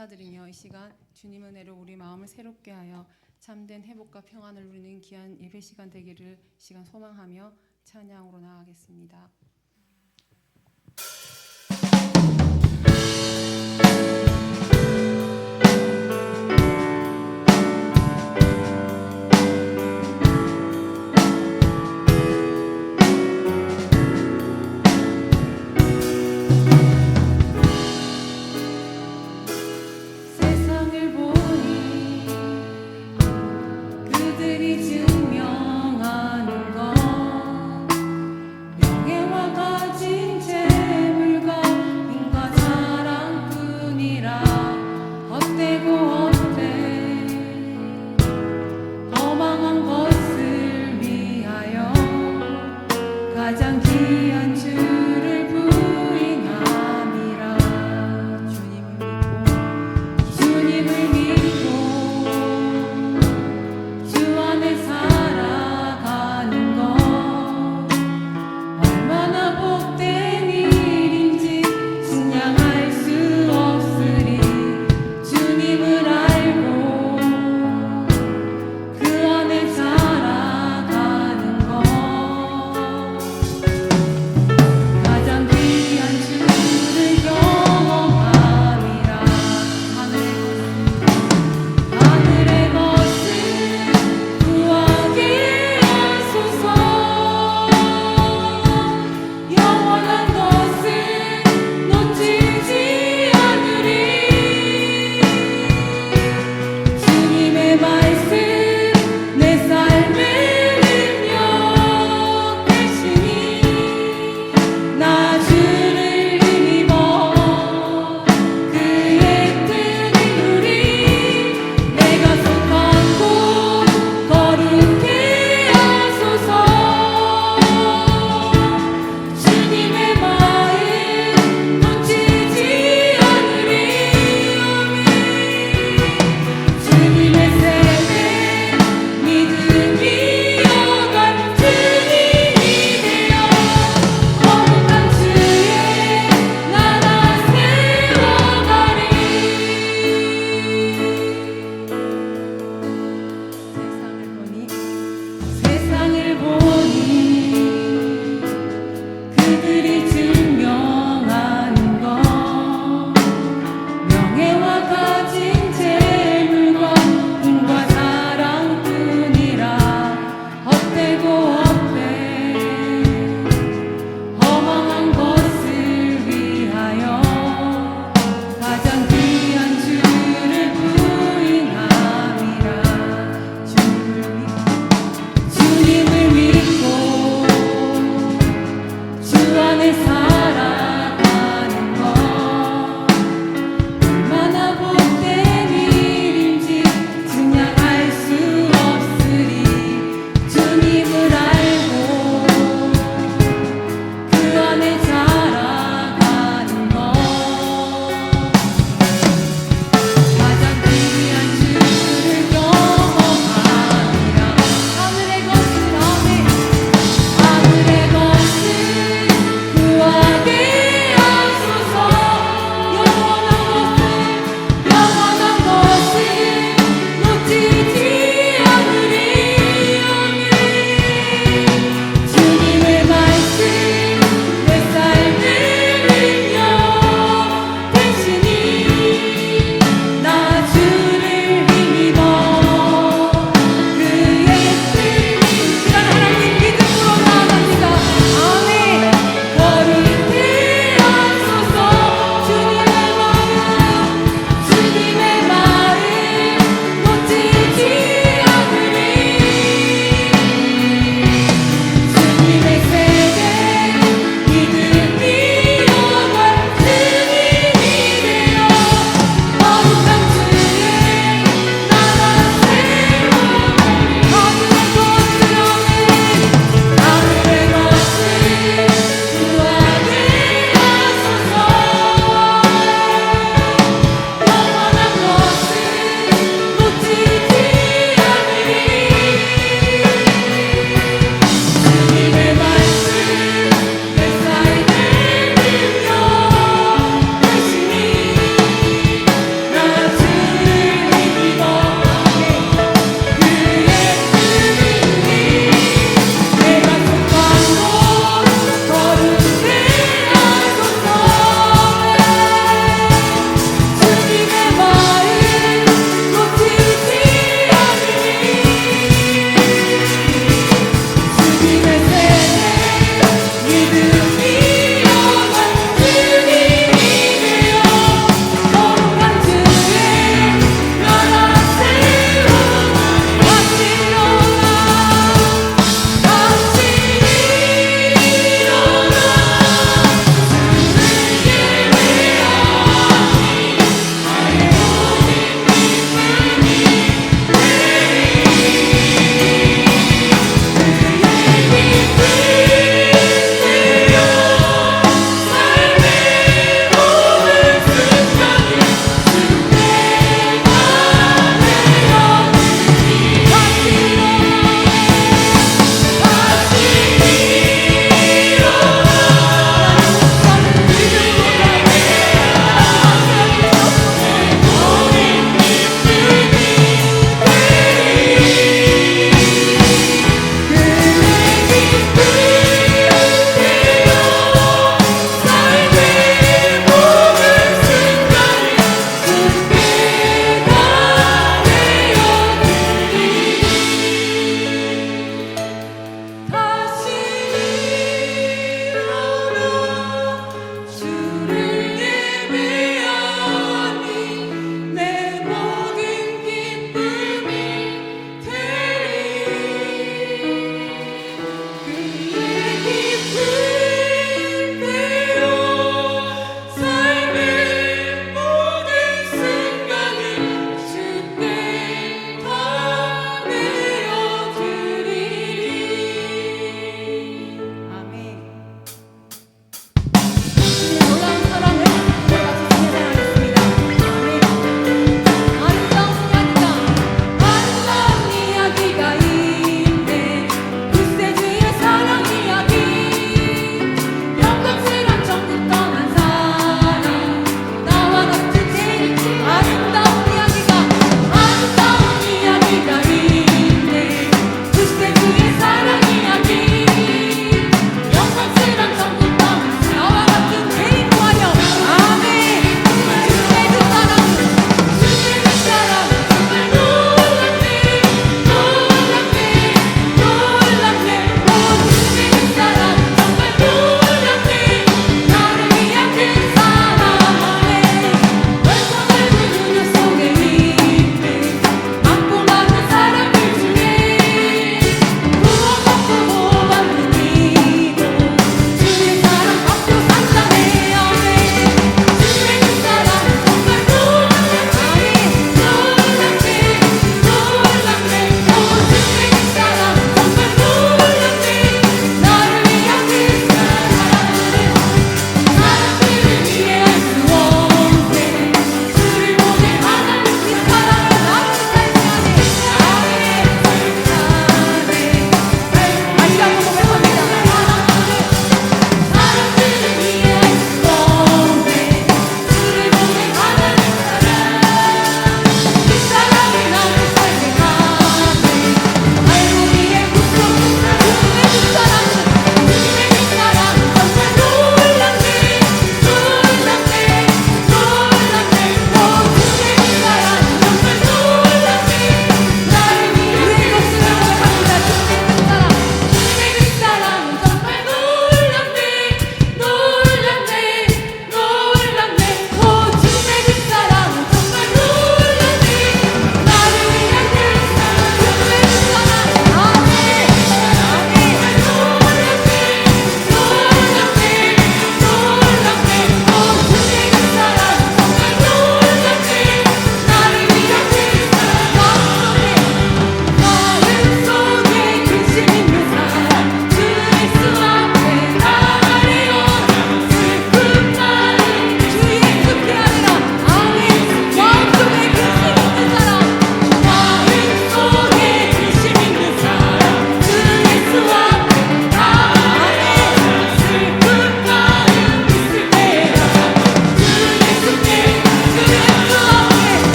감사드리며 이 시간 주님 은혜로 우리 마음을 새롭게 하여 참된 회복과 평안을 누리는 귀한 예배 시간 되기를 시간 소망하며 찬양으로 나아가겠습니다. 세상을 보니 그들이 증명하는 건 명예와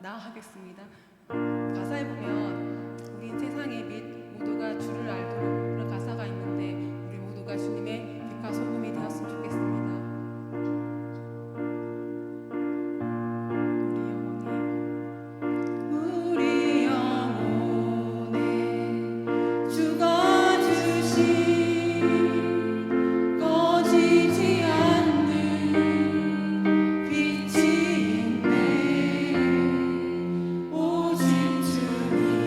나아가겠습니다. 가사에 보면 우린 세상의 빛 모두가 주를 알도록 그런 가사가 있는데 우리 모두가 주님의 빛과 소금이 되었으면 좋겠습니다. 우리 영혼에 죽어주신 꺼지지 않는 빛이 있네. 오직 주님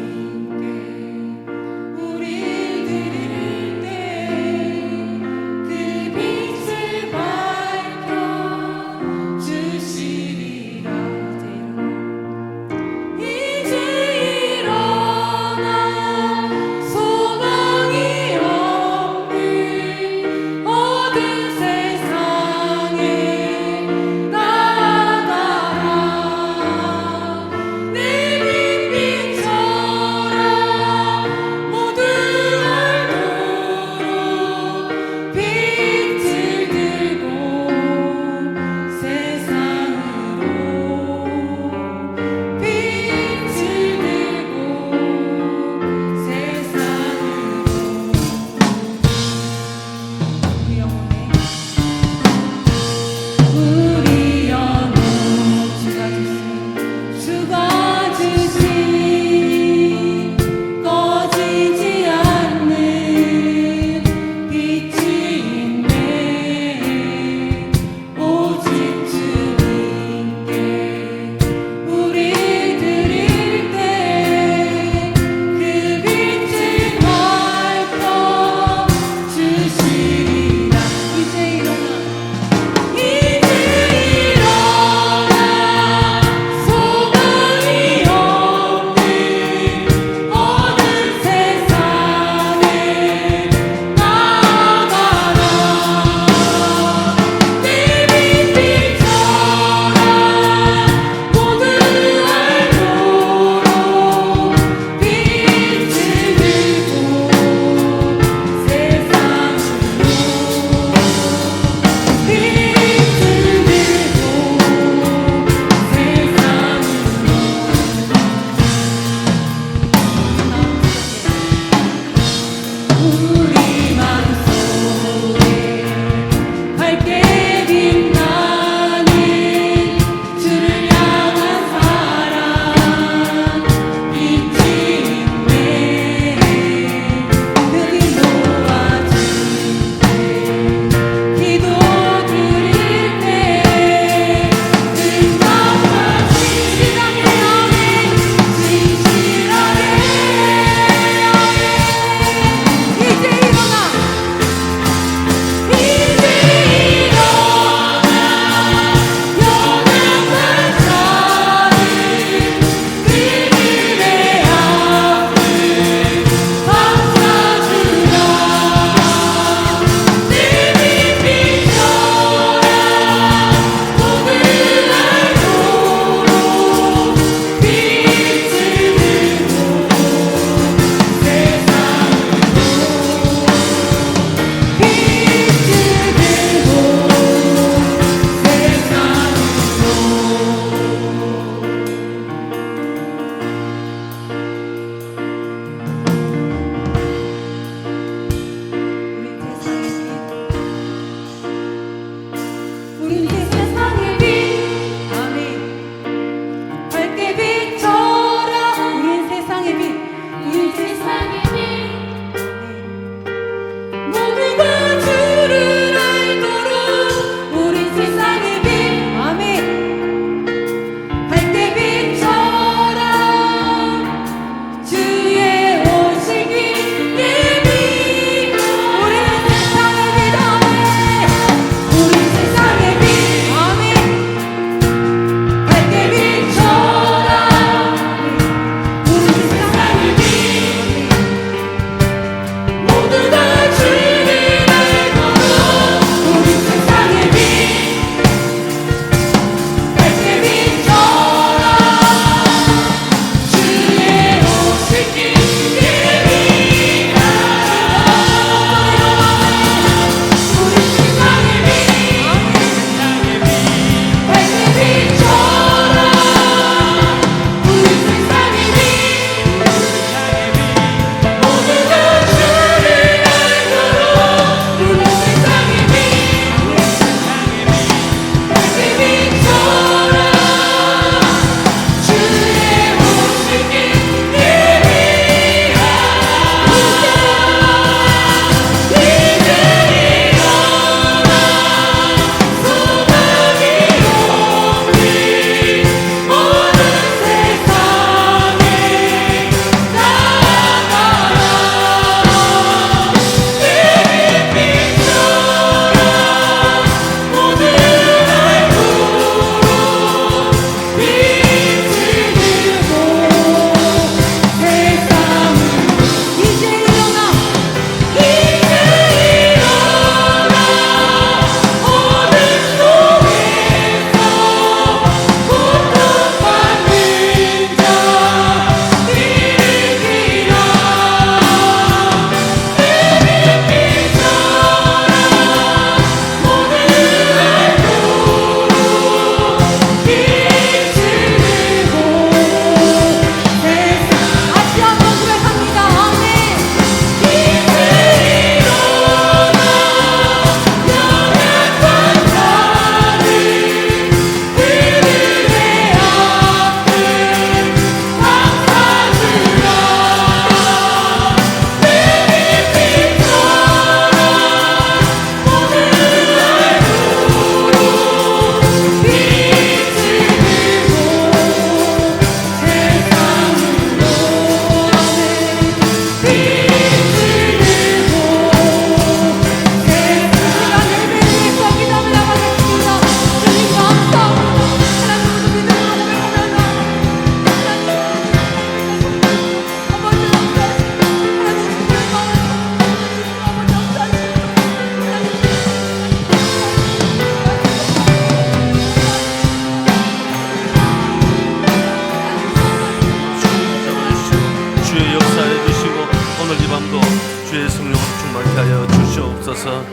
오늘 이 밤도 주의 성령으로 충만케 하여 주시옵소서.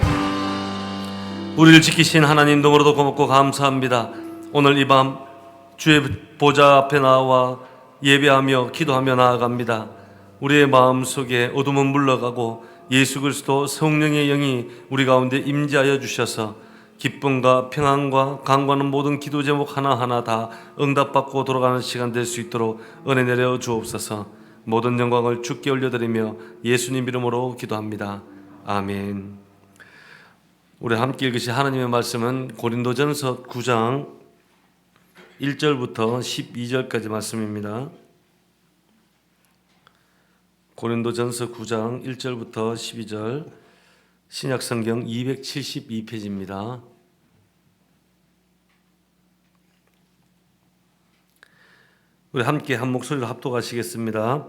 우리를 지키신 하나님 너무나도 고맙고 감사합니다. 오늘 이 밤 주의 보좌 앞에 나와 예배하며 기도하며 나아갑니다. 우리의 마음속에 어둠은 물러가고 예수 그리스도 성령의 영이 우리 가운데 임재하여 주셔서 기쁨과 평안과 강구하는 모든 기도 제목 하나하나 다 응답받고 돌아가는 시간 될 수 있도록 은혜 내려 주옵소서. 모든 영광을 주께 올려드리며 예수님 이름으로 기도합니다. 아멘. 우리 함께 읽으실 하나님의 말씀은 고린도전서 9장 1절부터 12절까지 말씀입니다. 고린도전서 9장 1절부터 12절, 신약성경 272페이지입니다. 우리 함께 한 목소리로 합독하시겠습니다.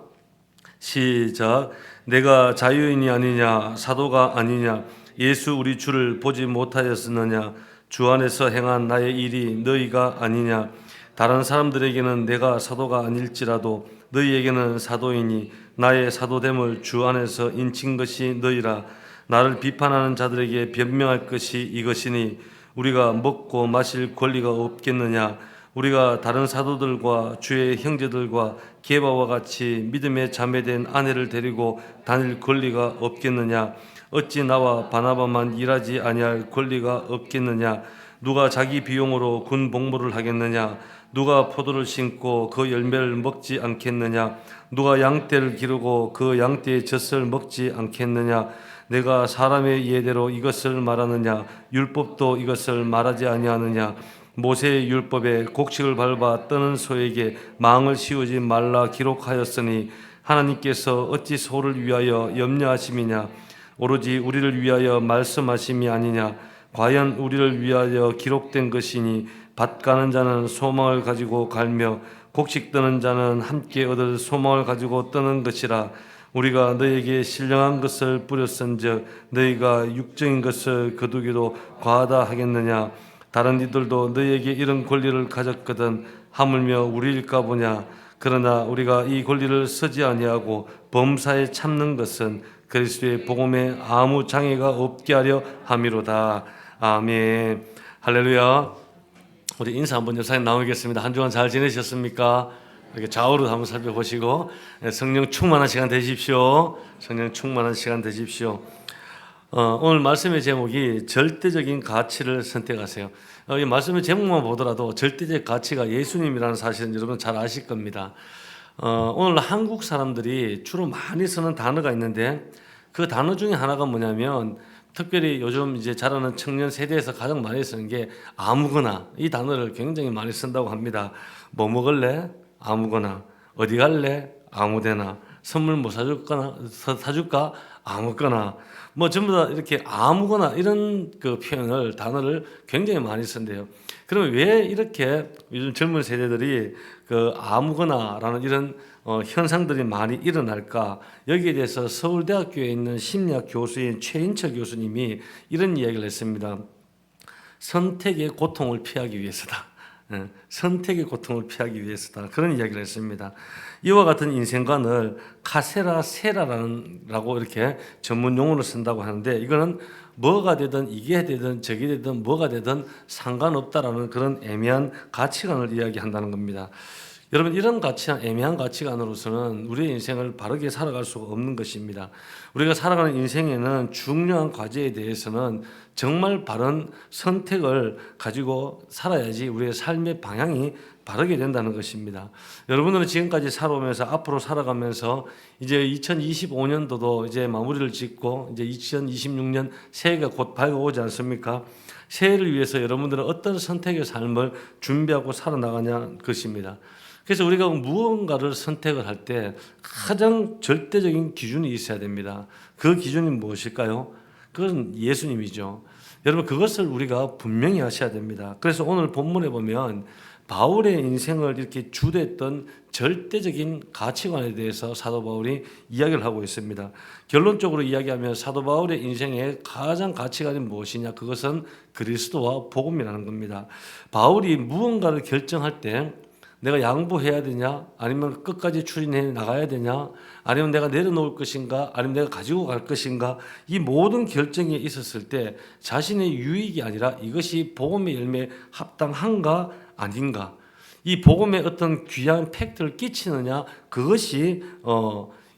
시작. 내가 자유인이 아니냐, 사도가 아니냐, 예수 우리 주를 보지 못하였느냐, 주 안에서 행한 나의 일이 너희가 아니냐. 다른 사람들에게는 내가 사도가 아닐지라도 너희에게는 사도이니 나의 사도됨을 주 안에서 인친 것이 너희라. 나를 비판하는 자들에게 변명할 것이 이것이니 우리가 먹고 마실 권리가 없겠느냐. 우리가 다른 사도들과 주의 형제들과 게바와 같이 믿음의 자매된 아내를 데리고 다닐 권리가 없겠느냐. 어찌 나와 바나바만 일하지 아니할 권리가 없겠느냐. 누가 자기 비용으로 군 복무를 하겠느냐. 누가 포도를 심고 그 열매를 먹지 않겠느냐. 누가 양떼를 기르고 그 양떼의 젖을 먹지 않겠느냐. 내가 사람의 예대로 이것을 말하느냐. 율법도 이것을 말하지 아니하느냐. 모세의 율법에 곡식을 밟아 떠는 소에게 망을 씌우지 말라 기록하였으니 하나님께서 어찌 소를 위하여 염려하심이냐. 오로지 우리를 위하여 말씀하심이 아니냐. 과연 우리를 위하여 기록된 것이니 밭 가는 자는 소망을 가지고 갈며 곡식 떠는 자는 함께 얻을 소망을 가지고 떠는 것이라. 우리가 너에게 신령한 것을 뿌렸은즉 너희가 육적인 것을 거두기도 과하다 하겠느냐. 다른 이들도 너희에게 이런 권리를 가졌거든 하물며 우리일까 보냐. 그러나 우리가 이 권리를 쓰지 아니하고 범사에 참는 것은 그리스도의 복음에 아무 장애가 없게 하려 함이로다. 아멘. 할렐루야. 우리 인사 한번 옆사님 나누겠습니다. 한 주간 잘 지내셨습니까? 이렇게 좌우로 한번 살펴보시고 성령 충만한 시간 되십시오. 성령 충만한 시간 되십시오. 오늘 말씀의 제목이 절대적인 가치를 선택하세요. 이 말씀의 제목만 보더라도 절대적 가치가 예수님이라는 사실은 여러분 잘 아실 겁니다. 오늘 한국 사람들이 주로 많이 쓰는 단어가 있는데 그 단어 중에 하나가 뭐냐면 특별히 요즘 이제 자라는 청년 세대에서 가장 많이 쓰는 게 아무거나, 이 단어를 굉장히 많이 쓴다고 합니다. 뭐 먹을래? 아무거나. 어디 갈래? 아무데나. 선물 뭐 사줄까? 아무거나. 뭐 전부 다 이렇게 아무거나 이런 그 표현을, 단어를 굉장히 많이 쓴대요. 그러면 왜 이렇게 요즘 젊은 세대들이 그 아무거나라는 이런 현상들이 많이 일어날까? 여기에 대해서 서울대학교에 있는 심리학 교수인 최인철 교수님이 이런 이야기를 했습니다. 선택의 고통을 피하기 위해서다. 선택의 고통을 피하기 위해서다. 그런 이야기를 했습니다. 이와 같은 인생관을 카세라세라라고 이렇게 전문 용어를 쓴다고 하는데 이거는 뭐가 되든 이게 되든 저게 되든 뭐가 되든 상관없다라는 그런 애매한 가치관을 이야기한다는 겁니다. 여러분, 이런 가치관, 애매한 가치관으로서는 우리의 인생을 바르게 살아갈 수가 없는 것입니다. 우리가 살아가는 인생에는 중요한 과제에 대해서는 정말 바른 선택을 가지고 살아야지 우리의 삶의 방향이 바르게 된다는 것입니다. 여러분들은 지금까지 살아오면서 앞으로 살아가면서 이제 2025년도도 이제 마무리를 짓고 이제 2026년 새해가 곧 밝아오지 않습니까? 새해를 위해서 여러분들은 어떤 선택의 삶을 준비하고 살아나가냐 것입니다. 그래서 우리가 무언가를 선택을 할 때 가장 절대적인 기준이 있어야 됩니다. 그 기준이 무엇일까요? 그건 예수님이죠. 여러분, 그것을 우리가 분명히 하셔야 됩니다. 그래서 오늘 본문에 보면 바울의 인생을 이렇게 주도했던 절대적인 가치관에 대해서 사도 바울이 이야기를 하고 있습니다. 결론적으로 이야기하면 사도 바울의 인생의 가장 가치관이 무엇이냐? 그것은 그리스도와 복음이라는 겁니다. 바울이 무언가를 결정할 때 내가 양보해야 되냐? 아니면 끝까지 추진해 나가야 되냐? 아니면 내가 내려놓을 것인가? 아니면 내가 가지고 갈 것인가? 이 모든 결정이 있었을 때 자신의 유익이 아니라 이것이 복음의 열매에 합당한가 아닌가? 이 복음에 어떤 귀한 팩트를 끼치느냐? 그것이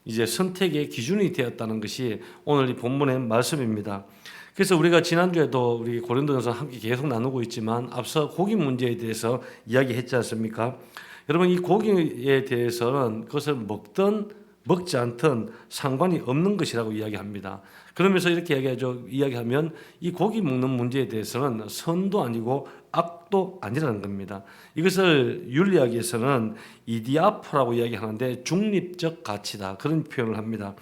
이제 선택의 기준이 되었다는 것이 오늘 이 본문의 말씀입니다. 그래서 우리가 지난주에도 우리 고린도전서 함께 계속 나누고 있지만 앞서 고기 문제에 대해서 이야기했지 않습니까? 여러분 이 고기에 대해서는 그것을 먹든 먹지 않든 상관이 없는 것이라고 이야기합니다. 그러면서 이렇게 이야기하면 이 고기 먹는 문제에 대해서는 선도 아니고 악도 아니라는 겁니다. 이것을 윤리학에서는 이디아포라고 이야기하는데 중립적 가치다 그런 표현을 합니다.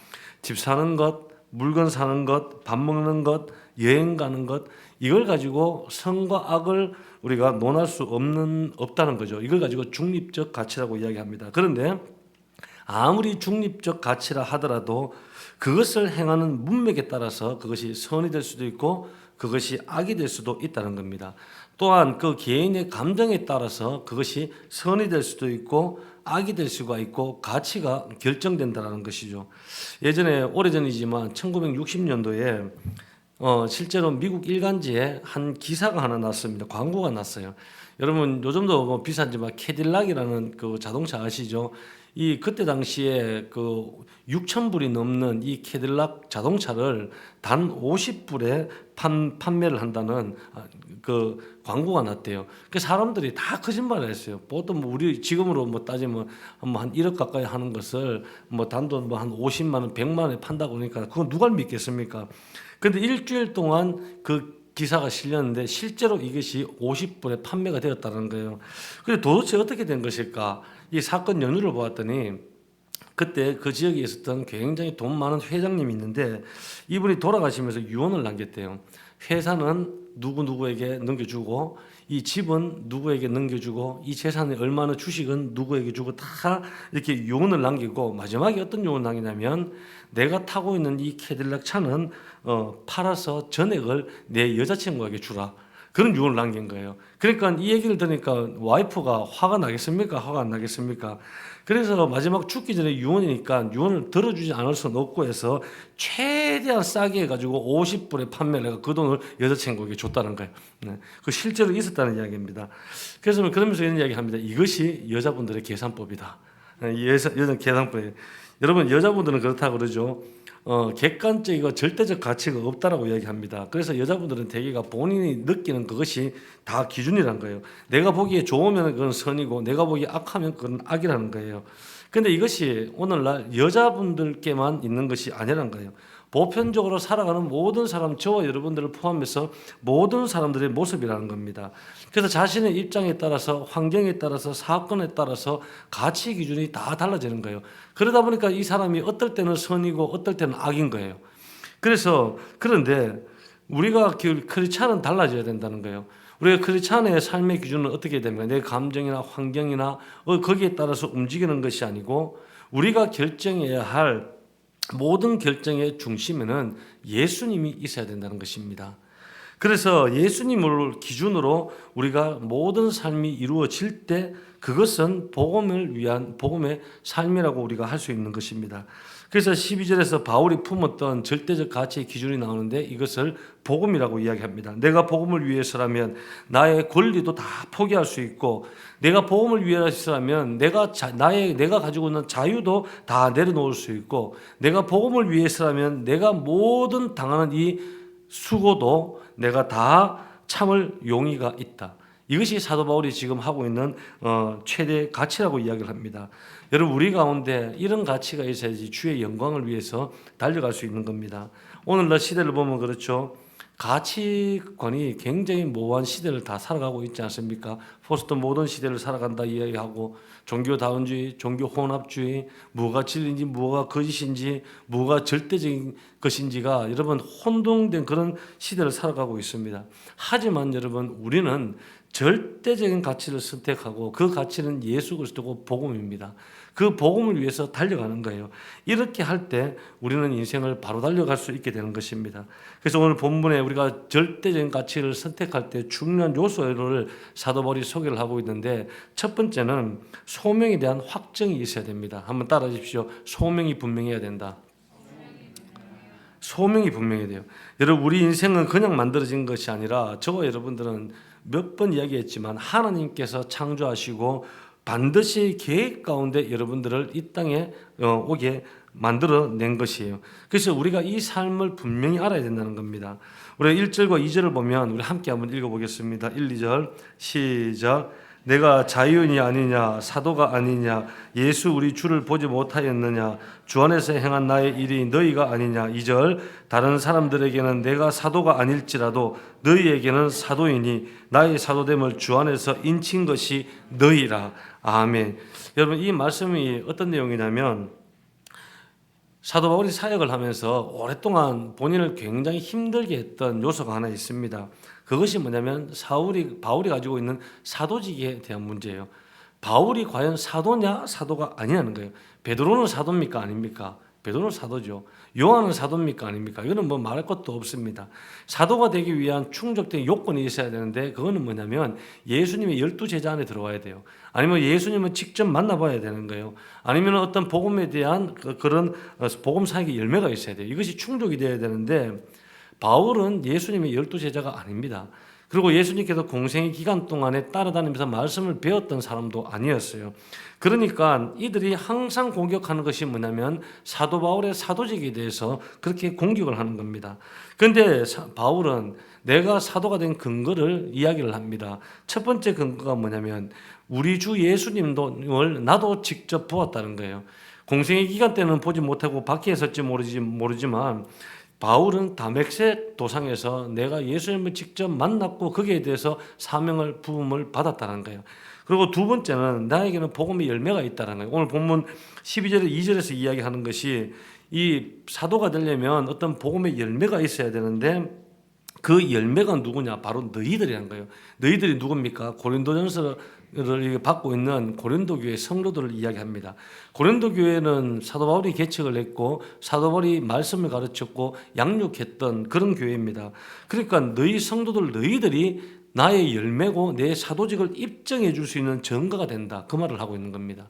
집 사는 것, 물건 사는 것, 밥 먹는 것, 여행 가는 것 이걸 가지고 선과 악을 우리가 논할 수 없다는 거죠. 이걸 가지고 중립적 가치라고 이야기합니다. 그런데 아무리 중립적 가치라 하더라도 그것을 행하는 문맥에 따라서 그것이 선이 될 수도 있고 그것이 악이 될 수도 있다는 겁니다. 또한 그 개인의 감정에 따라서 그것이 선이 될 수도 있고 악이 될 수가 있고 가치가 결정된다는 것이죠. 예전에 오래전이지만 1960년도에 실제로 미국 일간지에 한 기사가 하나 났습니다. 광고가 났어요. 여러분 요즘도 뭐 비싼지만 캐딜락이라는 그 자동차 아시죠? 이 그때 당시에 그 6,000불이 넘는 이 캐딜락 자동차를 단 50불에 판매를 한다는 그 광고가 났대요. 그 사람들이 다 거짓말을 했어요. 보통 뭐 우리 지금으로 뭐 따지면 한 1억 가까이 하는 것을 뭐 단돈 뭐 한 50만 원, 100만 원에 판다고 그러니까 그건 누가 믿겠습니까? 근데 일주일 동안 그 기사가 실렸는데 실제로 이것이 50불에 판매가 되었다는 거예요. 근데 도대체 어떻게 된 것일까? 이 사건 연유를 보았더니 그때 그 지역에 있었던 굉장히 돈 많은 회장님이 있는데 이분이 돌아가시면서 유언을 남겼대요. 회사는 누구에게 넘겨주고 이 집은 누구에게 넘겨주고 이 재산의 얼마나 주식은 누구에게 주고 다 이렇게 유언을 남기고 마지막에 어떤 유언을 남기냐면 내가 타고 있는 이 캐딜락 차는 팔아서 전액을 내 여자친구에게 주라. 그런 유언을 남긴 거예요. 그러니까 이 얘기를 들으니까 와이프가 화가 나겠습니까? 화가 안 나겠습니까? 그래서 마지막 죽기 전에 유언이니까 유언을 들어주지 않을 수는 없고 해서 최대한 싸게 해가지고 50불에 판매를 해서 그 돈을 여자친구에게 줬다는 거예요. 네. 그 실제로 있었다는 이야기입니다. 그래서 그러면서 이런 이야기 합니다. 이것이 여자분들의 계산법이다. 여자 계산법이에요. 여러분 여자분들은 그렇다고 그러죠. 객관적이고 절대적 가치가 없다라고 이야기합니다. 그래서 여자분들은 대개가 본인이 느끼는 그것이 다 기준이란 거예요. 내가 보기에 좋으면 그건 선이고 내가 보기에 악하면 그건 악이라는 거예요. 근데 이것이 오늘날 여자분들께만 있는 것이 아니란 거예요. 보편적으로 살아가는 모든 사람, 저와 여러분들을 포함해서 모든 사람들의 모습이라는 겁니다. 그래서 자신의 입장에 따라서 환경에 따라서 사건에 따라서 가치 기준이 다 달라지는 거예요. 그러다 보니까 이 사람이 어떨 때는 선이고 어떨 때는 악인 거예요. 그런데 우리가 크리스찬은 달라져야 된다는 거예요. 우리가 크리스찬의 삶의 기준은 어떻게 됩니까? 내 감정이나 환경이나 거기에 따라서 움직이는 것이 아니고 우리가 결정해야 할 모든 결정의 중심에는 예수님이 있어야 된다는 것입니다. 그래서 예수님을 기준으로 우리가 모든 삶이 이루어질 때 그것은 복음을 위한 복음의 삶이라고 우리가 할 수 있는 것입니다. 그래서 12절에서 바울이 품었던 절대적 가치의 기준이 나오는데 이것을 복음이라고 이야기합니다. 내가 복음을 위해서라면 나의 권리도 다 포기할 수 있고 내가 복음을 위해서라면 내가 가지고 있는 자유도 다 내려놓을 수 있고 내가 복음을 위해서라면 내가 모든 당하는 이 수고도 내가 다 참을 용의가 있다. 이것이 사도 바울이 지금 하고 있는 최대 가치라고 이야기를 합니다. 여러분 우리 가운데 이런 가치가 있어야지 주의 영광을 위해서 달려갈 수 있는 겁니다. 오늘날 시대를 보면 그렇죠. 가치관이 굉장히 모호한 시대를 다 살아가고 있지 않습니까? 포스트 모던 시대를 살아간다 이야기하고 종교다운주의, 종교혼합주의, 뭐가 진리인지 뭐가 거짓인지 뭐가 절대적인 것인지가 여러분 혼동된 그런 시대를 살아가고 있습니다. 하지만 여러분 우리는 절대적인 가치를 선택하고 그 가치는 예수 그리스도고 복음입니다. 그 복음을 위해서 달려가는 거예요. 이렇게 할 때 우리는 인생을 바로 달려갈 수 있게 되는 것입니다. 그래서 오늘 본문에 우리가 절대적인 가치를 선택할 때 중요한 요소를 사도 바울이 소개를 하고 있는데, 첫 번째는 소명에 대한 확정이 있어야 됩니다. 한번 따라해 주십시오. 소명이 분명해야 된다. 소명이 분명해야 돼요. 여러분, 우리 인생은 그냥 만들어진 것이 아니라, 저와 여러분들은 몇 번 이야기했지만 하나님께서 창조하시고 반드시 계획 가운데 여러분들을 이 땅에 오게 만들어낸 것이에요. 그래서 우리가 이 삶을 분명히 알아야 된다는 겁니다. 우리 1절과 2절을 보면 우리 함께 한번 읽어보겠습니다. 1, 2절 시작. 내가 자유인이 아니냐, 사도가 아니냐, 예수 우리 주를 보지 못하였느냐, 주 안에서 행한 나의 일이 너희가 아니냐. 2절 다른 사람들에게는 내가 사도가 아닐지라도 너희에게는 사도이니 나의 사도됨을 주 안에서 인친 것이 너희라. 아멘. 여러분, 이 말씀이 어떤 내용이냐면, 사도 바울이 사역을 하면서 오랫동안 본인을 굉장히 힘들게 했던 요소가 하나 있습니다. 그것이 뭐냐면 바울이 가지고 있는 사도직에 대한 문제예요. 바울이 과연 사도냐 사도가 아니냐는 거예요. 베드로는 사도입니까 아닙니까? 베드로는 사도죠. 요한은 사도입니까 아닙니까? 이거는 뭐 말할 것도 없습니다. 사도가 되기 위한 충족된 요건이 있어야 되는데, 그거는 뭐냐면 예수님의 12제자 안에 들어와야 돼요. 아니면 예수님을 직접 만나봐야 되는 거예요. 아니면 어떤 복음에 대한 그런 복음 사역의 열매가 있어야 돼요. 이것이 충족이 돼야 되는데, 바울은 예수님의 12제자가 아닙니다. 그리고 예수님께서 공생의 기간 동안에 따라다니면서 말씀을 배웠던 사람도 아니었어요. 그러니까 이들이 항상 공격하는 것이 뭐냐면 사도 바울의 사도직에 대해서 그렇게 공격을 하는 겁니다. 그런데 바울은 내가 사도가 된 근거를 이야기를 합니다. 첫 번째 근거가 뭐냐면 우리 주 예수님을 나도 직접 보았다는 거예요. 공생의 기간 때는 보지 못하고 밖에 있었지 모르지만 바울은 다메섹 도상에서 내가 예수님을 직접 만났고 거기에 대해서 사명을 부음을 받았다는 거예요. 그리고 두 번째는 나에게는 복음의 열매가 있다는 거예요. 오늘 본문 12절에 2절에서 이야기하는 것이 이 사도가 되려면 어떤 복음의 열매가 있어야 되는데, 그 열매가 누구냐? 바로 너희들이라는 거예요. 너희들이 누굽니까? 고린도전서를 받고 있는 고린도 교회 성도들을 이야기합니다. 고린도 교회는 사도 바울이 개척을 했고 사도 바울이 말씀을 가르쳤고 양육했던 그런 교회입니다. 그러니까 너희 성도들 너희들이 나의 열매고 내 사도직을 입증해 줄 수 있는 증거가 된다. 그 말을 하고 있는 겁니다.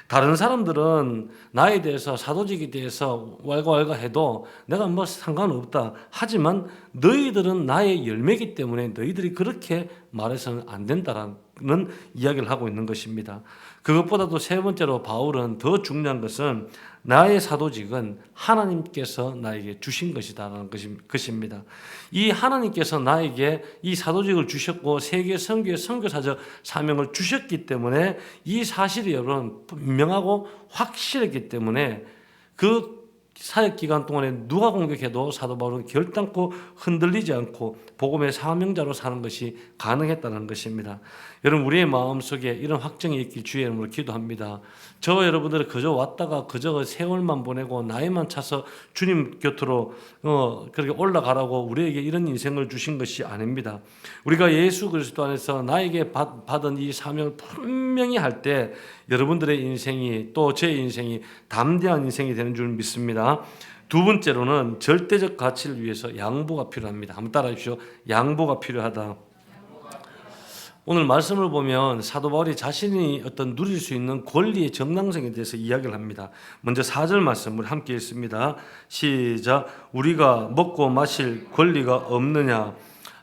다른 사람들은 나에 대해서 사도직에 대해서 왈가왈가 해도 내가 뭐 상관없다. 하지만 너희들은 나의 열매이기 때문에 너희들이 그렇게 말해서는 안 된다라는 이야기를 하고 있는 것입니다. 그것보다도 세 번째로 바울은 더 중요한 것은 나의 사도직은 하나님께서 나에게 주신 것이다라는 것입니다. 이 하나님께서 나에게 이 사도직을 주셨고 세계 선교의 선교사적 사명을 주셨기 때문에 이 사실이 여러분 분명하고 확실했기 때문에 그 사역 기간 동안에 누가 공격해도 사도 바울은 결단코 흔들리지 않고 복음의 사명자로 사는 것이 가능했다는 것입니다. 여러분, 우리의 마음속에 이런 확정이 있길 주의 이름으로 기도합니다. 저와 여러분들은 그저 왔다가 그저 세월만 보내고 나이만 차서 주님 곁으로 그렇게 올라가라고 우리에게 이런 인생을 주신 것이 아닙니다. 우리가 예수 그리스도 안에서 나에게 받은 이 사명을 분명히 할 때 여러분들의 인생이 또 제 인생이 담대한 인생이 되는 줄 믿습니다. 두 번째로는 절대적 가치를 위해서 양보가 필요합니다. 한번 따라해 주십시오. 양보가 필요하다. 오늘 말씀을 보면 사도 바울이 자신이 어떤 누릴 수 있는 권리의 정당성에 대해서 이야기를 합니다. 먼저 4절 말씀을 함께 읽습니다. 시작. 우리가 먹고 마실 권리가 없느냐.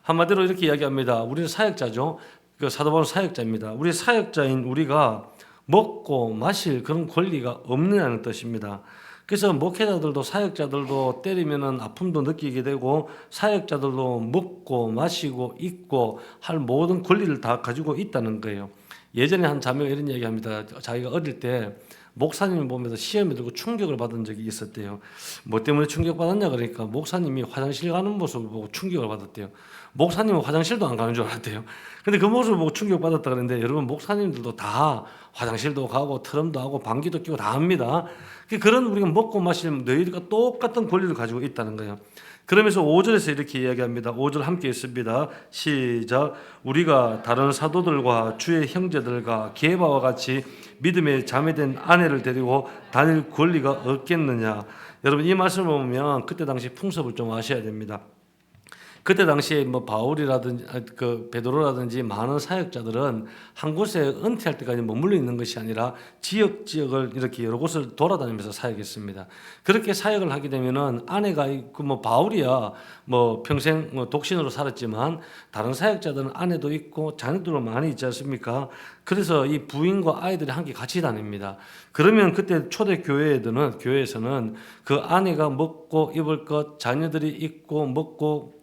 한마디로 이렇게 이야기합니다. 우리는 사역자죠. 그 사도 바울은 사역자입니다. 우리 사역자인 우리가 먹고 마실 그런 권리가 없느냐는 뜻입니다. 그래서 목회자들도 사역자들도 때리면은 아픔도 느끼게 되고 사역자들도 먹고 마시고 입고 할 모든 권리를 다 가지고 있다는 거예요. 예전에 한 자매가 이런 얘기합니다. 자기가 어릴 때 목사님을 보면서 시험에 들고 충격을 받은 적이 있었대요. 뭐 때문에 충격받았냐 그러니까 목사님이 화장실 가는 모습을 보고 충격을 받았대요. 목사님은 화장실도 안 가는 줄 알았대요. 근데 그 모습을 보고 충격받았다 그랬는데, 여러분 목사님들도 다 화장실도 가고 트럼도 하고 방귀도 끼고 다 합니다. 그런 우리가 먹고 마시는 너희들과 똑같은 권리를 가지고 있다는 거예요. 그러면서 5절에서 이렇게 이야기합니다. 5절 함께 있습니다. 시작. 우리가 다른 사도들과 주의 형제들과 게바와 같이 믿음에 자매된 아내를 데리고 다닐 권리가 없겠느냐. 여러분 이 말씀을 보면 그때 당시 풍습을 좀 아셔야 됩니다. 그때 당시에 뭐 바울이라든지 그 베드로라든지 많은 사역자들은 한 곳에 은퇴할 때까지 머물러 있는 것이 아니라 지역을 이렇게 여러 곳을 돌아다니면서 사역했습니다. 그렇게 사역을 하게 되면은 아내가 있고 뭐 바울이야 뭐 평생 뭐 독신으로 살았지만 다른 사역자들은 아내도 있고 자녀들도 많이 있지 않습니까? 그래서 이 부인과 아이들이 함께 같이 다닙니다. 그러면 그때 초대 교회에서는 그 아내가 먹고 입을 것, 자녀들이 있고 먹고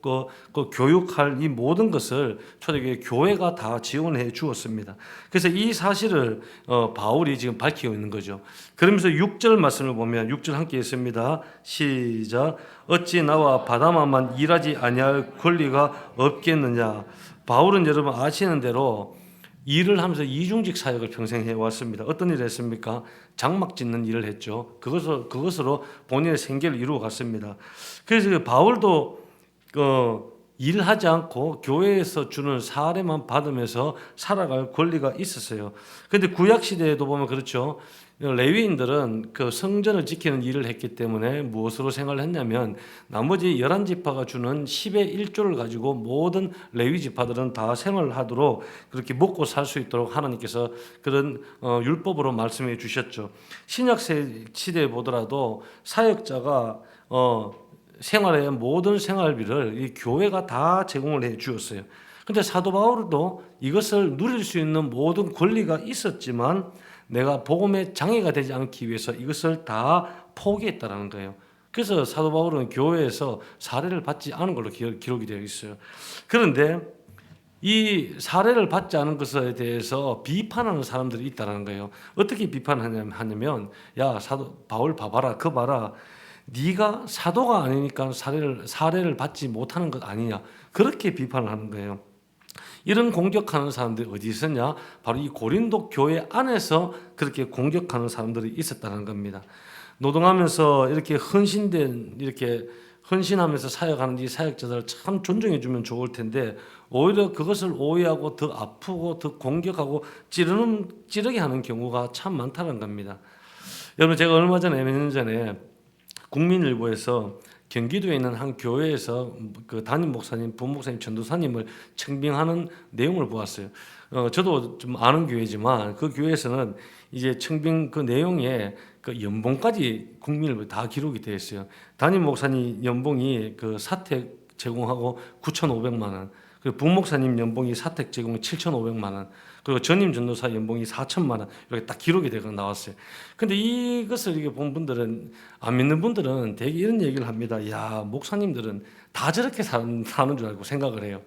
그 교육할 이 모든 것을 초대교회 교회가 다 지원해 주었습니다. 그래서 이 사실을 바울이 지금 밝히고 있는 거죠. 그러면서 6절 말씀을 보면 6절 함께 있습니다. 시작. 어찌 나와 바나바만 일하지 아니할 권리가 없겠느냐. 바울은 여러분 아시는 대로 일을 하면서 이중직 사역을 평생 해왔습니다. 어떤 일을 했습니까? 장막 짓는 일을 했죠. 그것으로 본인의 생계를 이루어 갔습니다. 그래서 바울도 일하지 않고 교회에서 주는 사례만 받으면서 살아갈 권리가 있었어요. 그런데 구약 시대에도 보면 그렇죠. 레위인들은 그 성전을 지키는 일을 했기 때문에 무엇으로 생활을 했냐면 나머지 11지파가 주는 10의 1조를 가지고 모든 레위 지파들은 다 생활을 하도록 그렇게 먹고 살 수 있도록 하나님께서 그런 율법으로 말씀해 주셨죠. 신약 시대에 보더라도 사역자가 생활의 모든 생활비를 이 교회가 다 제공을 해 주었어요. 근데 사도 바울도 이것을 누릴 수 있는 모든 권리가 있었지만 내가 복음의 장애가 되지 않기 위해서 이것을 다 포기했다라는 거예요. 그래서 사도 바울은 교회에서 사례를 받지 않은 걸로 기록이 되어 있어요. 그런데 이 사례를 받지 않은 것에 대해서 비판하는 사람들이 있다는 거예요. 어떻게 비판하냐면 야 사도 바울 봐봐라 그 봐라 네가 사도가 아니니까 사례를 받지 못하는 것 아니냐 그렇게 비판을 하는 거예요. 이런 공격하는 사람들이 어디 있었냐? 바로 이 고린도 교회 안에서 그렇게 공격하는 사람들이 있었다는 겁니다. 노동하면서 이렇게 헌신하면서 사역하는 이 사역자들을 참 존중해 주면 좋을 텐데 오히려 그것을 오해하고 더 아프고 더 공격하고 찌르게 하는 경우가 참 많다는 겁니다. 여러분 제가 얼마 전에 몇 년 전에 국민일보에서 경기도에 있는 한 교회에서 그 담임 목사님, 부목사님, 전도사님을 청빙하는 내용을 보았어요. 저도 좀 아는 교회지만 그 교회에서는 이제 청빙 그 내용에 그 연봉까지 국민일보에 다 기록이 되어 있어요. 담임 목사님 연봉이 그 사택 제공하고 9,500만 원, 그리고 부목사님 연봉이 사택 제공이 7,500만 원, 그리고 전임 전도사 연봉이 4천만 원 이렇게 딱 기록이 되고 나왔어요. 근데 이것을 이게 본 분들은 안 믿는 분들은 되게 이런 얘기를 합니다. 야 목사님들은 다 저렇게 사는 줄 알고 생각을 해요.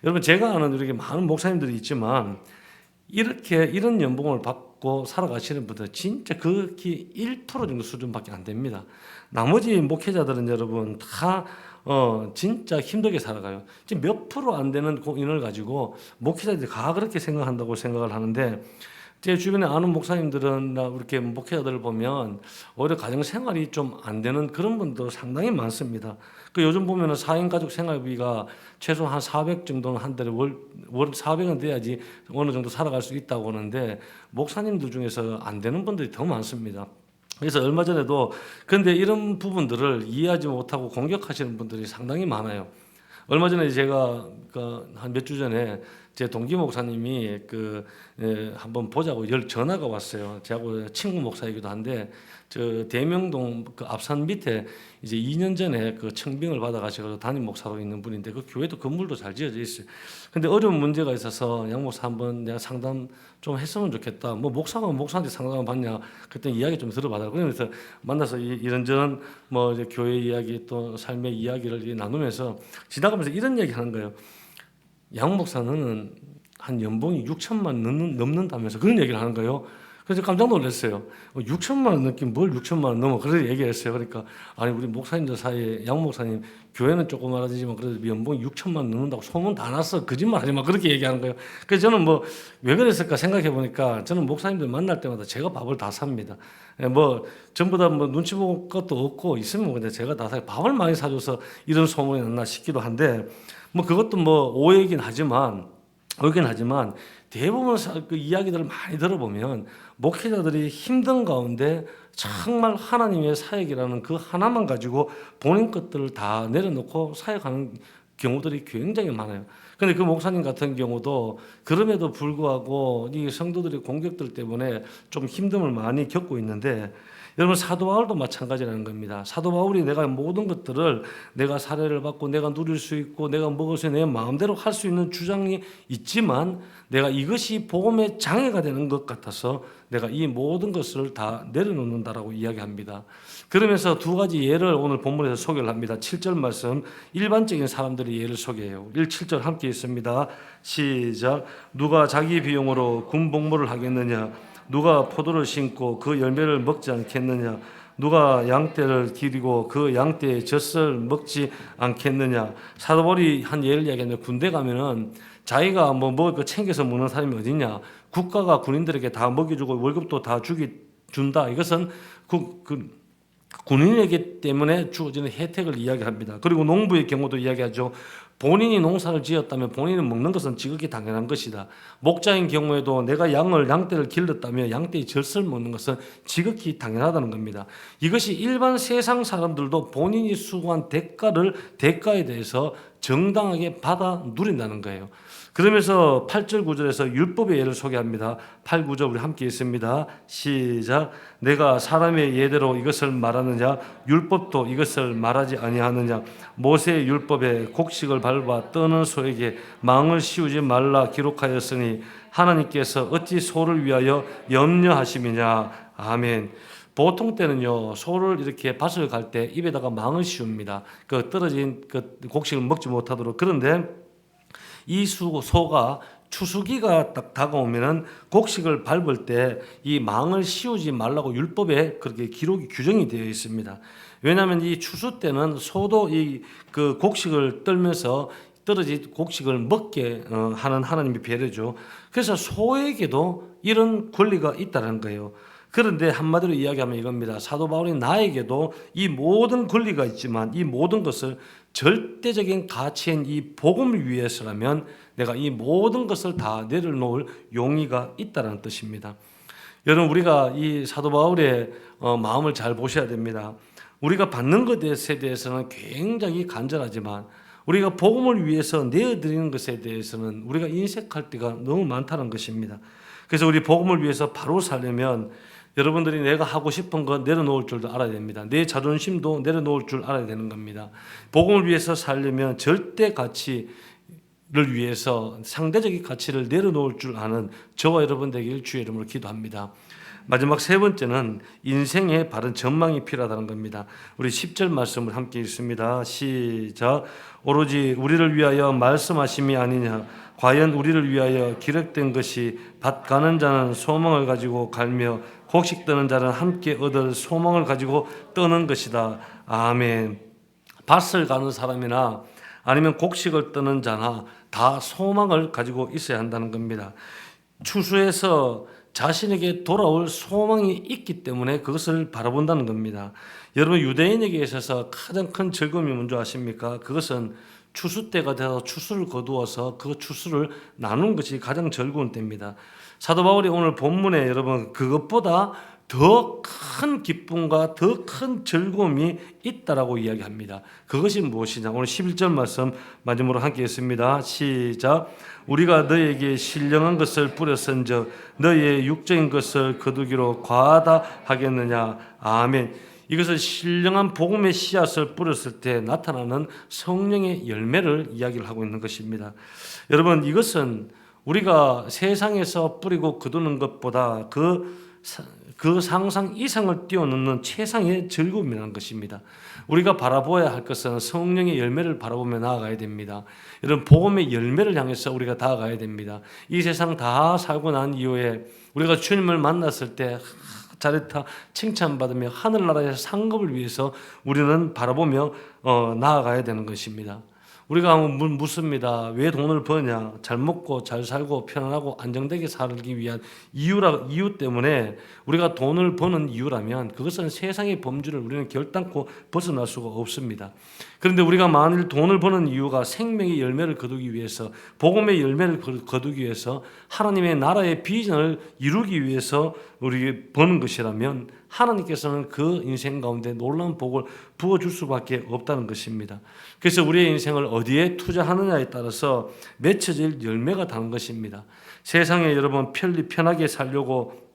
여러분 제가 아는 이렇게 많은 목사님들이 있지만 이런 연봉을 받고 살아가시는 분들 진짜 극히 1% 정도 수준밖에 안 됩니다. 나머지 목회자들은 여러분 다 진짜 힘들게 살아가요. 지금 몇 프로 안 되는 인을 가지고 목회자들이 다 그렇게 생각한다고 생각을 하는데 제 주변에 아는 목사님들은 이렇게 목회자들을 보면 오히려 가정 생활이 좀 안 되는 그런 분도 상당히 많습니다. 그 요즘 보면은 4인 가족 생활비가 최소 한 400 정도는 한 달에 월 400은 돼야지 어느 정도 살아갈 수 있다고 하는데 목사님들 중에서 안 되는 분들이 더 많습니다. 그래서 얼마 전에도 근데 이런 부분들을 이해하지 못하고 공격하시는 분들이 상당히 많아요. 얼마 전에 제가 한 몇 주 전에 제 동기 목사님이 한번 보자고 전화가 왔어요. 저하고 친구 목사이기도 한데 저 대명동 그 앞산 밑에 이제 2년 전에 그 청빙을 받아가지고 담임 목사로 있는 분인데 그 교회도 건물도 잘 지어져 있어요. 근데 어려운 문제가 있어서 양 목사 한번 내가 상담 좀 했으면 좋겠다. 뭐 목사가 목사한테 상담을 받냐? 그랬더니 이야기 좀 들어봐달라고. 그래서 만나서 이런저런 뭐 이제 교회 이야기 또 삶의 이야기를 나누면서 지나가면서 이런 얘기 하는 거예요. 양 목사는 한 연봉이 6천만 넘는다면서 그런 얘기를 하는 거예요. 그래서 깜짝 놀랐어요. 6천만 원 넘긴 뭘 6천만 원 넘어. 그래서 얘기했어요. 그러니까 아니 우리 목사님들 사이에 양 목사님 교회는 조그마하지만 그래도 연봉 6천만 원 넘는다고 소문 다 났어. 거짓말하지 마. 그렇게 얘기하는 거예요. 그래서 저는 뭐 왜 그랬을까 생각해 보니까 저는 목사님들 만날 때마다 제가 밥을 다 삽니다. 뭐 전부 다 뭐 눈치 볼 것도 없고 있으면 그냥 제가 다 사. 밥을 많이 사줘서 이런 소문이 났나 싶기도 한데 뭐 그것도 뭐 오해이긴 하지만 대부분 그 이야기들을 많이 들어보면 목회자들이 힘든 가운데 정말 하나님의 사역이라는 그 하나만 가지고 본인 것들을 다 내려놓고 사역하는 경우들이 굉장히 많아요. 근데 그 목사님 같은 경우도 그럼에도 불구하고 이 성도들의 공격들 때문에 좀 힘듦을 많이 겪고 있는데 여러분 사도 바울도 마찬가지라는 겁니다. 사도 바울이 내가 모든 것들을 내가 사례를 받고 내가 누릴 수 있고 내가 먹을 수 있는 내 마음대로 할 수 있는 주장이 있지만 내가 이것이 복음의 장애가 되는 것 같아서 내가 이 모든 것을 다 내려놓는다라고 이야기합니다. 그러면서 두 가지 예를 오늘 본문에서 소개를 합니다. 7절 말씀 일반적인 사람들의 예를 소개해요. 7절 함께 있습니다. 시작. 누가 자기 비용으로 군복무를 하겠느냐? 누가 포도를 심고 그 열매를 먹지 않겠느냐? 누가 양떼를 기르고 그 양떼의 젖을 먹지 않겠느냐? 사도 바울이 한 예를 이야기하는데 군대 가면은 자기가 뭐 먹을 거 챙겨서 먹는 사람이 어디냐? 국가가 군인들에게 다 먹여주고 월급도 다 준다. 이것은 군인에게 때문에 주어지는 혜택을 이야기합니다. 그리고 농부의 경우도 이야기하죠. 본인이 농사를 지었다면 본인이 먹는 것은 지극히 당연한 것이다. 목자인 경우에도 내가 양떼를 길렀다면 양떼의 젖을 먹는 것은 지극히 당연하다는 겁니다. 이것이 일반 세상 사람들도 본인이 수고한 대가에 대해서 정당하게 받아 누린다는 거예요. 그러면서 8절 9절에서 율법의 예를 소개합니다. 8, 9절 우리 함께 있습니다. 시작. 내가 사람의 예대로 이것을 말하느냐? 율법도 이것을 말하지 아니하느냐? 모세의 율법에 곡식을 밟아 떠는 소에게 망을 씌우지 말라 기록하였으니 하나님께서 어찌 소를 위하여 염려하심이냐? 아멘. 보통 때는요 소를 이렇게 밭을 갈 때 입에다가 망을 씌웁니다. 그 떨어진 그 곡식을 먹지 못하도록. 그런데 이 소가 추수기가 딱 다가오면은 곡식을 밟을 때 이 망을 씌우지 말라고 율법에 그렇게 규정이 되어 있습니다. 왜냐하면 이 추수 때는 소도 이 그 곡식을 떨면서 떨어진 곡식을 먹게 하는 하나님의 배려죠. 그래서 소에게도 이런 권리가 있다는 거예요. 그런데 한마디로 이야기하면 이겁니다. 사도 바울이 나에게도 이 모든 권리가 있지만 이 모든 것을 절대적인 가치인 이 복음을 위해서라면 내가 이 모든 것을 다 내려놓을 용의가 있다는 뜻입니다. 여러분 우리가 이 사도 바울의 마음을 잘 보셔야 됩니다. 우리가 받는 것에 대해서는 굉장히 간절하지만 우리가 복음을 위해서 내어드리는 것에 대해서는 우리가 인색할 때가 너무 많다는 것입니다. 그래서 우리 복음을 위해서 바로 살려면 여러분들이 내가 하고 싶은 거 내려놓을 줄도 알아야 됩니다. 내 자존심도 내려놓을 줄 알아야 되는 겁니다. 복음을 위해서 살려면 절대 가치를 위해서 상대적인 가치를 내려놓을 줄 아는 저와 여러분 되길 주의 이름으로 기도합니다. 마지막 세 번째는 인생의 바른 전망이 필요하다는 겁니다. 우리 10절 말씀을 함께 읽습니다. 시작. 오로지 우리를 위하여 말씀하심이 아니냐? 과연 우리를 위하여 기록된 것이 밭 가는 자는 소망을 가지고 갈며 곡식 떠는 자는 함께 얻을 소망을 가지고 떠는 것이다. 아멘. 밭을 가는 사람이나 아니면 곡식을 떠는 자나 다 소망을 가지고 있어야 한다는 겁니다. 추수해서 자신에게 돌아올 소망이 있기 때문에 그것을 바라본다는 겁니다. 여러분 유대인에게 있어서 가장 큰 즐거움이 뭔지 아십니까? 그것은 추수 때가 되어서 추수를 거두어서 그 추수를 나누는 것이 가장 즐거운 때입니다. 사도 바울이 오늘 본문에 여러분 그것보다 더 큰 기쁨과 더 큰 즐거움이 있다라고 이야기합니다. 그것이 무엇이냐? 오늘 11절 말씀 마지막으로 함께 했습니다. 시작. 우리가 너에게 신령한 것을 뿌렸은즉 너의 육적인 것을 거두기로 과하다 하겠느냐? 아멘. 이것은 신령한 복음의 씨앗을 뿌렸을 때 나타나는 성령의 열매를 이야기를 하고 있는 것입니다. 여러분 이것은 우리가 세상에서 뿌리고 거두는 것보다 그 그 상상 이상을 뛰어넘는 최상의 즐거움이라는 것입니다. 우리가 바라보아야 할 것은 성령의 열매를 바라보며 나아가야 됩니다. 이런 복음의 열매를 향해서 우리가 다가가야 됩니다. 이 세상 다 살고 난 이후에 우리가 주님을 만났을 때 잘했다 칭찬받으며 하늘나라의 상급을 위해서 우리는 바라보며 나아가야 되는 것입니다. 우리가 묻습니다. 왜 돈을 버냐? 잘 먹고 잘 살고 편안하고 안정되게 살기 위한 이유 때문에 우리가 돈을 버는 이유라면 그것은 세상의 범주를 우리는 결단코 벗어날 수가 없습니다. 그런데 우리가 만일 돈을 버는 이유가 생명의 열매를 거두기 위해서, 복음의 열매를 거두기 위해서, 하나님의 나라의 비전을 이루기 위해서 우리에게 버는 것이라면 하나님께서는 그 인생 가운데 놀라운 복을 부어줄 수밖에 없다는 것입니다. 그래서 우리의 인생을 어디에 투자하느냐에 따라서 맺혀질 열매가 다른 것입니다. 세상에 여러분 편하게 살려고,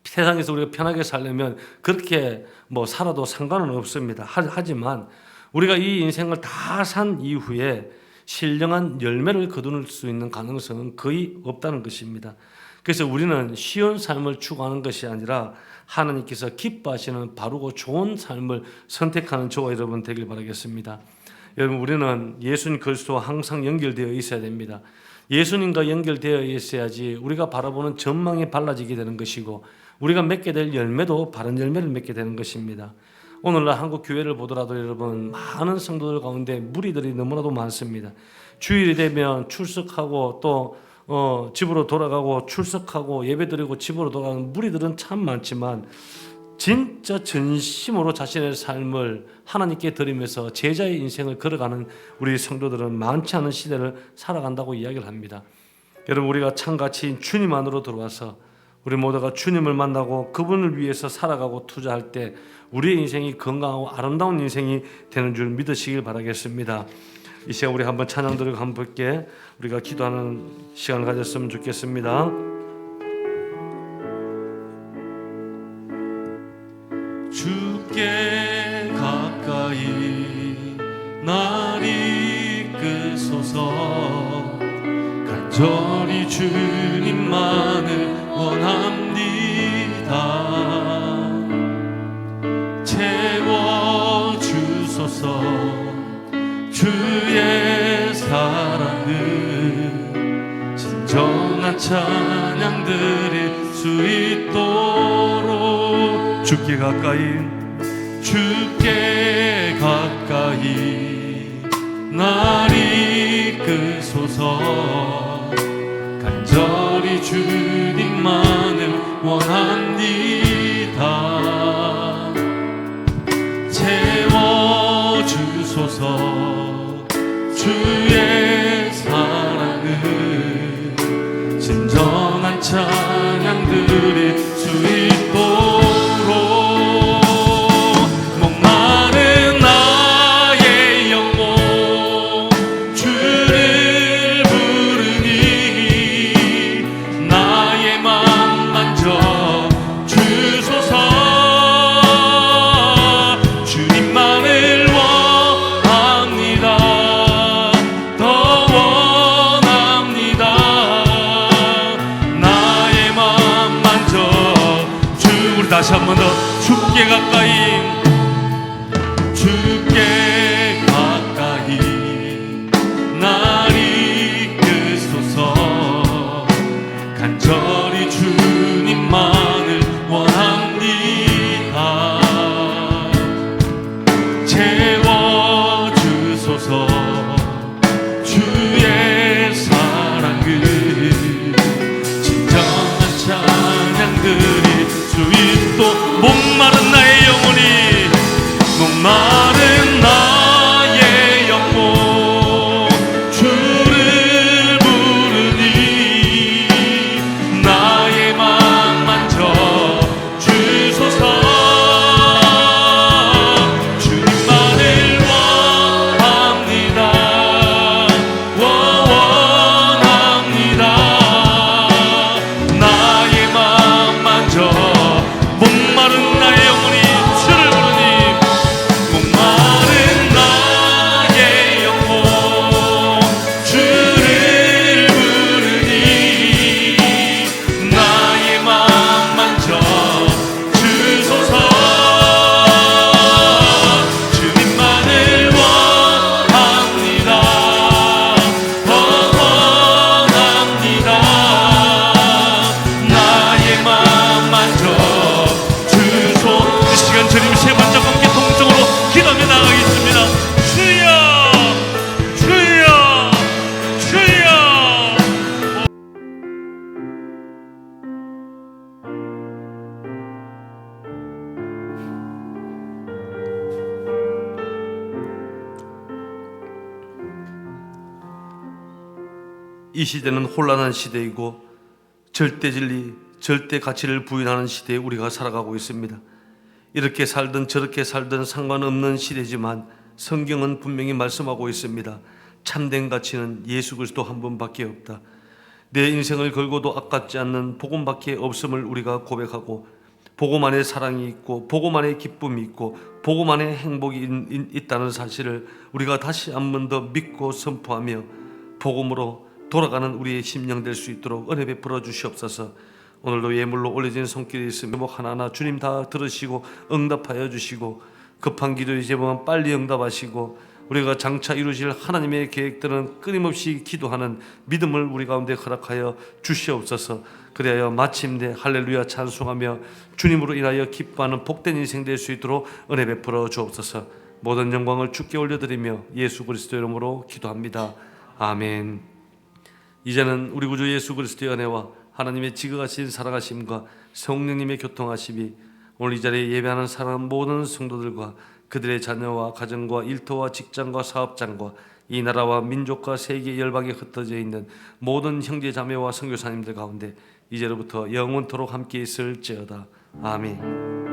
세상에서 우리가 편하게 살려면 그렇게 살아도 상관은 없습니다. 하지만 우리가 이 인생을 다 산 이후에 신령한 열매를 거둘 수 있는 가능성은 거의 없다는 것입니다. 그래서 우리는 쉬운 삶을 추구하는 것이 아니라 하나님께서 기뻐하시는 바르고 좋은 삶을 선택하는 저와 여러분 되길 바라겠습니다. 여러분, 우리는 예수님 그리스도와 항상 연결되어 있어야 됩니다. 예수님과 연결되어 있어야지 우리가 바라보는 전망이 달라지게 되는 것이고 우리가 맺게 될 열매도 바른 열매를 맺게 되는 것입니다. 오늘날 한국 교회를 보더라도 여러분, 많은 성도들 가운데 무리들이 너무나도 많습니다. 주일이 되면 출석하고 또 집으로 돌아가고 출석하고 예배드리고 집으로 돌아가는 무리들은 참 많지만 진짜 전심으로 자신의 삶을 하나님께 드리면서 제자의 인생을 걸어가는 우리 성도들은 많지 않은 시대를 살아간다고 이야기를 합니다. 여러분, 우리가 참같이 주님 안으로 들어와서 우리 모두가 주님을 만나고 그분을 위해서 살아가고 투자할 때 우리의 인생이 건강하고 아름다운 인생이 되는 줄 믿으시길 바라겠습니다. 이 시간 우리 한번 찬양 드리고 함께 우리가 기도하는 시간을 가졌으면 좋겠습니다. 주께 가까이 날 이끄소서. 간절히 주님만을 원합니다. 채워주소서. 주의 사랑을 진정한 찬양 드릴 수 있도록 주께 가까이 날 이끄소서. 간절히 주님만을 원합니다. 채워주소서. 주의 사랑을 진정한 찬양 드릴 수 있도록 목마른 나의 영혼 주를 부르니 나의 맘 만져 주소서. 주님만을 원합니다. 다시 한 번 더 주께 가까이 날 이끄소서. 간절히 주님만을 원합니다. 채워주소서. 주의 사랑을 진정한 찬양 드릴 수 있도록 목마른 나의 영혼이 목마른 이 시대는 혼란한 시대이고 절대 진리, 절대 가치를 부인하는 시대에 우리가 살아가고 있습니다. 이렇게 살든 저렇게 살든 상관없는 시대지만 성경은 분명히 말씀하고 있습니다. 참된 가치는 예수 그리스도 한 분밖에 없다. 내 인생을 걸고도 아깝지 않는 복음밖에 없음을 우리가 고백하고, 복음 안에 사랑이 있고 복음 안에 기쁨이 있고 복음 안에 행복이 있다는 사실을 우리가 다시 한 번 더 믿고 선포하며 복음으로 돌아가는 우리의 심령 될 수 있도록 은혜 베풀어 주시옵소서. 오늘도 예물로 올려진 손길이 있으며 제목 하나하나 주님 다 들으시고 응답하여 주시고, 급한 기도의 제목은 빨리 응답하시고, 우리가 장차 이루실 하나님의 계획들은 끊임없이 기도하는 믿음을 우리 가운데 허락하여 주시옵소서. 그리하여 마침내 할렐루야 찬송하며 주님으로 인하여 기뻐하는 복된 인생 될 수 있도록 은혜 베풀어 주옵소서. 모든 영광을 주께 올려드리며 예수 그리스도 이름으로 기도합니다. 아멘. 이제는 우리 구주 예수 그리스도의 은혜와 하나님의 지극하신 사랑하심과 성령님의 교통하심이 오늘 이 자리에 예배하는 사랑하는 모든 성도들과 그들의 자녀와 가정과 일터와 직장과 사업장과 이 나라와 민족과 세계 열방에 흩어져 있는 모든 형제 자매와 선교사님들 가운데 이제로부터 영원토록 함께 있을지어다. 아멘.